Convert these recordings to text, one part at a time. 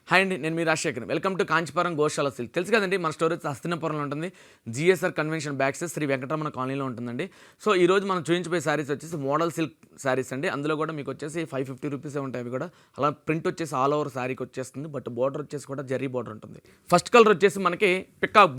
Hi అండి, నేను మీ Rajasekhar. Welcome to Kanchipuram Goshala silk. తెలుసు కదండి, మన స్టోర్ వచ్చి హస్తినాపురంలో ఉంటుంది. GSR convention backs Shri Venkataramana కాలనీలో ఉంటుందండి. సో ఈ రోజు మనం చూపించిపోయే శారీస్ వచ్చేసి మోడల్ సిల్క్ శారీస్ అండి. అందులో కూడా మీకు వచ్చేసి 550 రూపీసే ఉంటాయి. అవి కూడా అలా ప్రింట్ వచ్చేసి ఆల్ ఓవర్ శారీకి వచ్చేస్తుంది. బట్ బోర్డర్ వచ్చేసి కూడా జరీ బోర్డర్ ఉంటుంది. ఫస్ట్ కలర్ వచ్చేసి మనకి పికాక్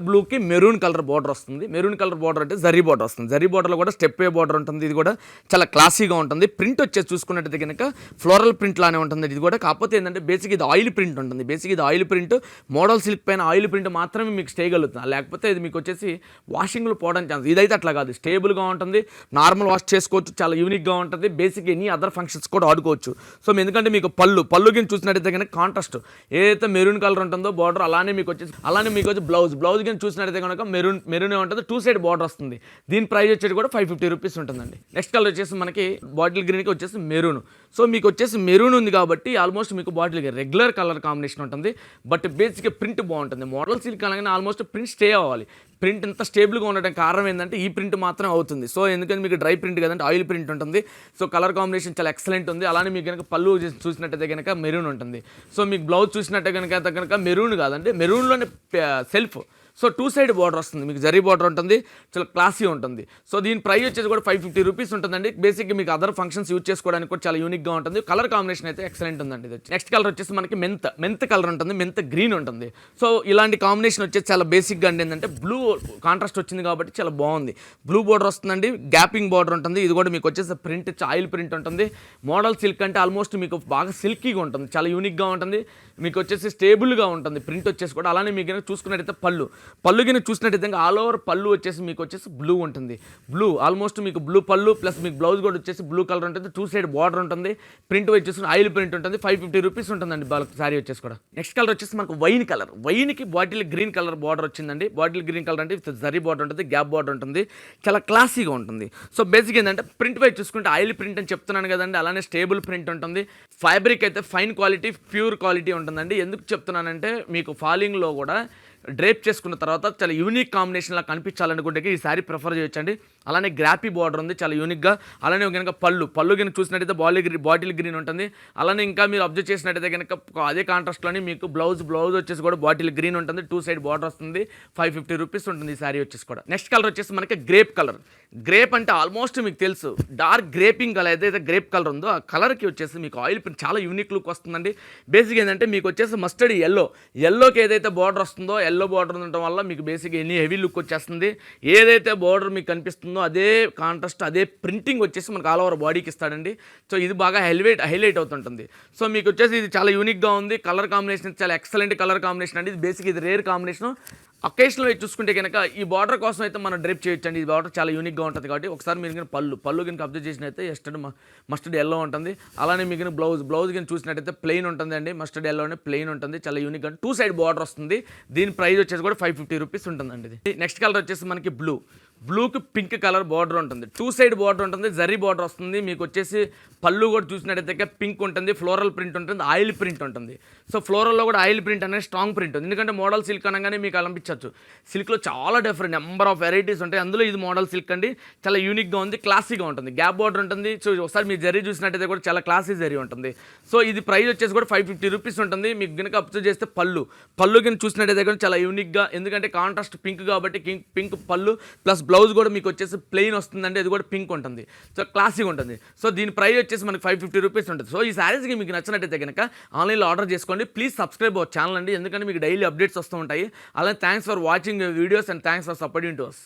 బ్లూకి మెరూన్ కలర్ బోర్డర్ వస్తుంది. మెరూన్ కలర్ బోర్డర్ అంటే జరీ బోర్డర్ వస్తుంది. జరీ బోర్డర్లో కూడా స్టెప్ వే బోర్డర్ ఉంటుంది. ఇది కూడా చాలా క్లాసీగా ఉంటుంది. ప్రింట్ వచ్చేసి చూసుకున్నట్టయితే కనుక ఫ్లోరల్ ప్రింట్ లానే ఉంటుంది. ఇది కూడా కాకపోతే ఏంటంటే బేసిక్ ఇది ఆయిల్ ప్రింట్ ఉంటుంది. బేసిక్ ఇది ఆయిల్ ప్రింట్, మోడల్ సిల్క్ పైన ఆయిల్ ప్రింట్ మాత్రమే మీకు స్టేయగలుగుతుంది. లేకపోతే ఇది మీకు వచ్చేసి వాషింగ్లో పోవడానికి ఛాన్స్. ఇదైతే అట్లా కాదు, స్టేబుల్గా ఉంటుంది, నార్మల్ వాష్ చేసుకోవచ్చు, చాలా యూనిక్గా ఉంటుంది. బేసిక్ ఎనీ అదర్ ఫంక్షన్స్ కూడా ఆడుకోవచ్చు. సో ఎందుకంటే మీకు పళ్ళు కింద చూసినట్టయితే కనుక కాంట్రాస్ట్ ఏదైతే మెరూన్ కలర్ ఉంటుందో బోర్డర్ అలానే మీకు వచ్చి బ్లౌజ్ కింద చూసినట్టయితే కనుక మెరూన్ ఉంటుంది. 2 సైడ్ బార్డర్ వస్తుంది. దీని ప్రైస్ వచ్చేది కూడా 550 రూపీస్ ఉంటుందండి. నెక్స్ట్ కలర్ వచ్చేసి మనకి బాటిల్ గ్రీన్కి వచ్చేసి మెరూన్. సో మీకు వచ్చేసి మెరూన్ ఉంది కాబట్టి ఆల్మోస్ట్ మీకు bottle green regular colour combination ఉంటుంది. బట్ బేసిక్గా ప్రింట్ బాగుంటుంది. మోడల్ సిల్క్ అనగానే ఆల్మోస్ట్ ప్రింట్ స్టే అవ్వాలి. ప్రింట్ ఎంత స్టేబుల్గా ఉండడం కారణం ఏంటంటే ఈ ప్రింట్ మాత్రం అవుతుంది. సో ఎందుకంటే మీకు డ్రై ప్రింట్ కదంటే ఆయిల్ ప్రింట్ ఉంటుంది. సో కలర్ కాంబినేషన్ చాలా ఎక్సలెంట్ ఉంది. అలానే మీకు కనుక పళ్ళు చూసినట్టయితే కనుక మెరూన్ ఉంటుంది. సో మీకు బ్లౌజ్ చూసినట్టే కనుక మెరూన్ కాదండి, మెరూన్లోనే సెల్ఫ్. సో 2 సైడ్ బార్డర్ వస్తుంది. మీకు జరీ బార్డర్ ఉంటుంది, చాలా క్లాసీ ఉంటుంది. సో దీని ప్రైస్ వచ్చేసి కూడా 550 రూపీస్ ఉంటుందండి. బేసిక్గా మీకు అదర్ ఫంక్షన్స్ యూజ్ చేసుకోవడానికి కూడా చాలా యూనిక్గా ఉంటుంది. కలర్ కాంబినేషన్ అయితే ఎక్సలెంట్ ఉందండి. ఇది నెక్స్ట్ కలర్ వచ్చేసి మనకి మెంత్ కలర్ ఉంటుంది, మెంత్ గ్రీన్ ఉంటుంది. సో ఇలాంటి కాంబినేషన్ వచ్చేసి చాలా బేసిక్గా అండి. ఏంటంటే బ్లూ కాంట్రాస్ట్ వచ్చింది కాబట్టి చాలా బాగుంది. బ్లూ బార్డర్ వస్తుందండి, గ్యాపింగ్ బార్డర్ ఉంటుంది. ఇది కూడా మీకు వచ్చేసి ప్రింట్ ఆయిల్ ప్రింట్ ఉంటుంది. మోడల్ సిల్క్ అంటే ఆల్మోస్ట్ మీకు బాగా సిల్కీగా ఉంటుంది, చాలా యూనిక్గా ఉంటుంది. మీకు వచ్చేసి స్టేబుల్గా ఉంటుంది ప్రింట్ వచ్చేసి కూడా. అలానే మీకు చూసుకున్నట్టయితే పళ్ళు కింద చూసినట్టయితే ఆల్ ఓవర్ పళ్ళు వచ్చేసి మీకు వచ్చేసి బ్లూ ఉంటుంది. ఆల్మోస్ట్ మీకు బ్లూ పళ్ళు ప్లస్ మీకు బ్లౌజ్ కూడా వచ్చేసి బ్లూ కలర్ ఉంటుంది. 2 సైడ్ బార్డర్ ఉంటుంది. ప్రింట్ వచ్చేసి ఆయిల్ ప్రింట్ ఉంటుంది. 550 రూపీస్ ఉంటుందండి శారీ వచ్చేసి కూడా. నెక్స్ట్ కలర్ వచ్చేసి మనకు వైన్కి బాటిల్ గ్రీన్ కలర్ బార్డర్ వచ్చిందండి. బాటిల్ గ్రీన్ కలర్ అంటే జరీ బార్డర్ ఉంటుంది, గ్యాప్ బార్డర్ ఉంటుంది, చాలా క్లాసీగా ఉంటుంది. సో బేసిక్ ఏంటంటే ప్రింట్ వైజ్ చూసుకుంటే ఆయిల్ ప్రింట్ అని చెప్తున్నాను కదండి. అలానే స్టేబుల్ ప్రింట్ ఉంటుంది. ఫ్యాబ్రిక్ అయితే ఫైన్ క్వాలిటీ, ప్యూర్ క్వాలిటీ ఉంటుందండి. ఎందుకు చెప్తున్నానంటే మీకు ఫాలింగ్లో కూడా డ్రేప్ చేసుకున్న తర్వాత చాలా యూనిక్ కాంబినేషన్లా కనిపించాలనుకుంటే ఈ శారీ ప్రిఫర్ చేయొచ్చండి. అలానే గ్రాపీ బార్డర్ ఉంది, చాలా యూనిక్గా. అలానే కనుక పళ్ళు కనుక చూసినట్టయితే బాటిల్ గ్రీన్ ఉంటుంది. అలానే ఇంకా మీరు అబ్జర్వ్ చేసినట్టయితే కనుక అదే కాంట్రాస్ట్లోని మీకు బ్లౌజ్ వచ్చేసి కూడా బాటిల్ గ్రీన్ ఉంటుంది. 2 సైడ్ బార్డర్ వస్తుంది. 550 రూపీస్ ఉంటుంది ఈ శారీ వచ్చేసి కూడా. నెక్స్ట్ కలర్ వచ్చేసి మనకి గ్రేప్ అంటే ఆల్మోస్ట్ మీకు తెలుసు, డార్క్ గ్రేపింగ్ కలర్ ఏదైతే గ్రేప్ కలర్ ఉందో ఆ కలర్కి వచ్చేసి మీకు ఆయిల్ ప్రింట్ చాలా యూనిక్ లుక్ వస్తుందండి. బేసిక్ ఏంటంటే మీకు వచ్చేసి మస్టర్డ్ ఎల్లోకి ఏదైతే బార్డర్ వస్తుందో ఎల్లో బార్డర్ ఉండటం వల్ల మీకు బేసిక్ ఎన్ని హెవీ లుక్ వచ్చేస్తుంది. ఏదైతే బార్డర్ మీకు కనిపిస్తుందో అదే కాంట్రాస్ట్, అదే ప్రింటింగ్ వచ్చేసి మనకు ఆల్ ఓవర్ బాడీకి ఇస్తాడండి. సో ఇది బాగా హైలైట్ అవుతుంటుంది. సో మీకు వచ్చేసి ఇది చాలా యూనిక్గా ఉంది. కలర్ కాంబినేషన్ చాలా ఎక్సలెంట్ కలర్ కాంబినేషన్ అండి. ఇది బేసిక్ ఇది రేర్ కాంబినేషన్. అకేషన్లో చూసుకుంటే కనుక ఈ బార్డర్ కోసం అయితే మనం డ్రేప్ చేయొచ్చండి. ఈ బార్డర్ చాలా యూనిక్గా ఉంటుంది కాబట్టి ఒకసారి మీరు కనుక పళ్ళు కనుక అబ్జర్వ్ చేసినట్టయితే మస్టర్డ్ ఎల్లో ఉంటుంది. అలానే మీకు బ్లౌజ్ కనుక చూసినట్టయితే ప్లెయిన్ ఉంటుంది అండి. మస్టర్డ్ ఎల్లోనే ప్లెయిన్ ఉంటుంది, చాలా యూనిక్గా. 2 సైడ్ బార్డర్ వస్తుంది. దీని ప్రైస్ వచ్చేసి కూడా 550 రూపీస్ ఉంటుందండి. ఇది నెక్స్ట్ కలర్ వచ్చేసి మనకి బ్లూకి పింక్ కలర్ బార్డర్ ఉంటుంది. 2 సైడ్ బార్డర్ ఉంటుంది, జరీ బార్డర్ వస్తుంది. మీకు వచ్చేసి పళ్ళు కూడా చూసినట్టయితే పింక్ ఉంటుంది, ఫ్లోరల్ ప్రింట్ ఉంటుంది, ఆయిల్ ప్రింట్ ఉంటుంది. సో ఫ్లోరల్లో కూడా ఆయిల్ ప్రింట్ అనేది స్ట్రాంగ్ ప్రింట్ ఉంది. ఎందుకంటే మోడల్ సిల్క్ అనగానే మీకు అనిపించవచ్చు, సిల్క్లో చాలా డిఫరెంట్ నెంబర్ ఆఫ్ వెరైటీస్ ఉంటాయి. అందులో ఇది మోడల్ సిల్క్ అండి, చాలా యూనిక్గా ఉంది, క్లాసీగా ఉంటుంది. గ్యాప్ బార్డర్ ఉంటుంది. సో ఒకసారి మీరు జరీ చూసినట్టయితే కూడా చాలా క్లాసీ జరీ ఉంటుంది. సో ఇది ప్రైస్ వచ్చేసి కూడా 550 రూపీస్ ఉంటుంది. మీకు కనుక అబ్జర్వ్ చేస్తే పళ్ళు కనుక చూసినట్టయితే కూడా చాలా యూనిక్గా, ఎందుకంటే కాంట్రాస్ట్ పింక్ కాబట్టి పింక్ పళ్ళు ప్లస్ బ్లౌజ్ కూడా మీకు వచ్చేసి ప్లెయిన్ వస్తుందండి. అది కూడా పింక్ ఉంటుంది, సో క్లాసీగా ఉంటుంది. సో దీని ప్రైస్ వచ్చేసి మనకి 550 రూపీస్ ఉంటుంది. సో ఈ శారీస్కి మీకు నచ్చినట్టయితే కనుక ఆన్లైన్లో ఆర్డర్ చేసుకోండి. ప్లీజ్ సబ్స్క్రైబ్ అవర్ ఛానల్ అండి, ఎందుకంటే మీకు డైలీ అప్డేట్స్ వస్తూ ఉంటాయి. అలానే thanks for watching videos and thanks for supporting to us.